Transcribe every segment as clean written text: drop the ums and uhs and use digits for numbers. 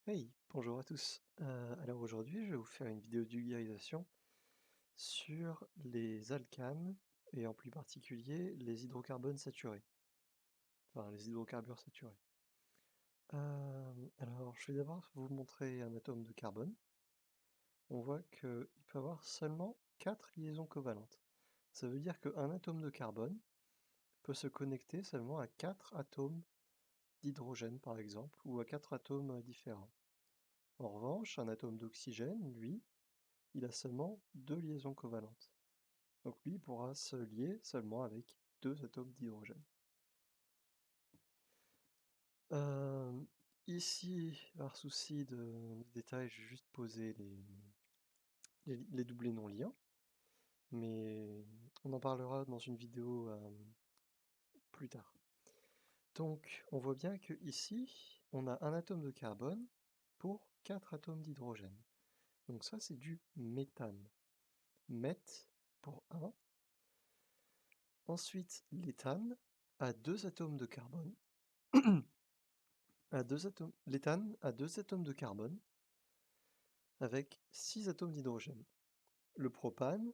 Hey, bonjour à tous. Alors aujourd'hui, je vais vous faire une vidéo de vulgarisation sur les alcanes et en plus particulier les hydrocarbones saturés, enfin les hydrocarbures saturés. Alors je vais d'abord vous montrer un atome de carbone. On voit qu'il peut avoir seulement 4 liaisons covalentes. Ça veut dire qu'un atome de carbone peut se connecter seulement à 4 atomes d'hydrogène par exemple, ou à 4 atomes différents. En revanche, un atome d'oxygène, lui, il a seulement 2 liaisons covalentes. Donc lui pourra se lier seulement avec 2 atomes d'hydrogène. Euh, Ici, par souci de détail, je vais juste poser les doublés non liants, mais on en parlera dans une vidéo plus tard. Donc on voit bien que ici, on a un atome de carbone pour 4 atomes d'hydrogène. Donc ça, c'est du méthane. Meth pour 1. Ensuite, l'éthane a 2 atomes de carbone. L'éthane a 2 atomes de carbone avec 6 atomes d'hydrogène. Le propane,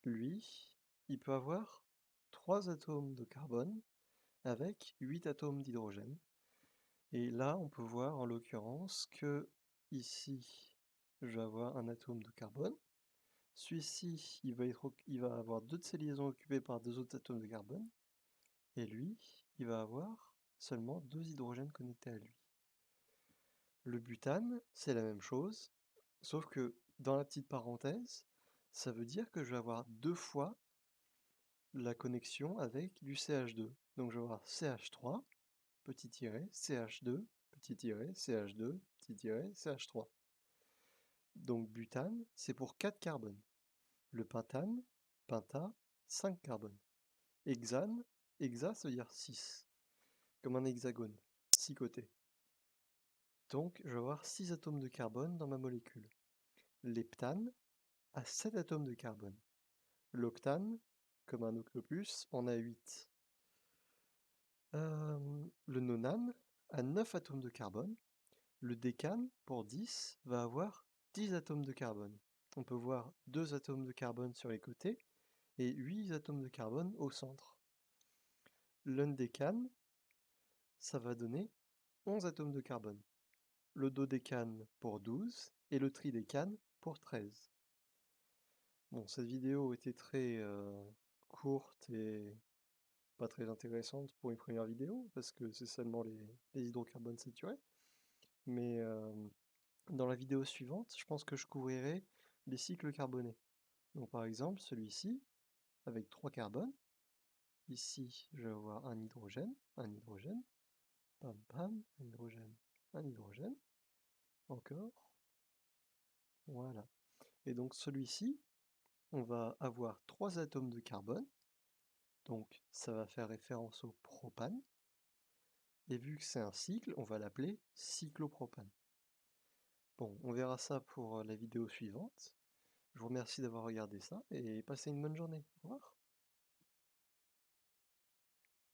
lui, il peut avoir 3 atomes de carbone avec 8 atomes d'hydrogène. Et là, on peut voir en l'occurrence que ici, je vais avoir un atome de carbone. Celui-ci, il va avoir 2 de ses liaisons occupées par 2 autres atomes de carbone. Et lui, il va avoir seulement 2 hydrogènes connectés à lui. Le butane, c'est la même chose, sauf que dans la petite parenthèse, ça veut dire que je vais avoir 2 fois la connexion avec du CH2. Donc je vais avoir CH3, petit tiret, CH2, petit tiret, CH2, petit tiret, CH3. Donc butane, c'est pour 4 carbones. Le pentane, penta, 5 carbones. Hexane, hexa, ça veut dire 6, comme un hexagone, 6 côtés. Donc je vais avoir 6 atomes de carbone dans ma molécule. L'heptane a 7 atomes de carbone. L'octane, comme un octopus, en a 8. Le nonane a 9 atomes de carbone. Le décane, pour 10, va avoir 10 atomes de carbone. On peut voir 2 atomes de carbone sur les côtés et 8 atomes de carbone au centre. L'undécane, ça va donner 11 atomes de carbone. Le dodécane pour 12 et le tridécane pour 13. Bon, cette vidéo était très courte et pas très intéressante pour une première vidéo, parce que c'est seulement les hydrocarbones saturés. Mais dans la vidéo suivante, je pense que je couvrirai les cycles carbonés. Donc par exemple, celui-ci, avec 3 carbones. Ici, je vais avoir un hydrogène, pam pam, un hydrogène, encore, voilà. Et donc celui-ci, on va avoir 3 atomes de carbone, donc ça va faire référence au propane. Et vu que c'est un cycle, on va l'appeler cyclopropane. Bon, on verra ça pour la vidéo suivante. Je vous remercie d'avoir regardé ça et passez une bonne journée. Au revoir.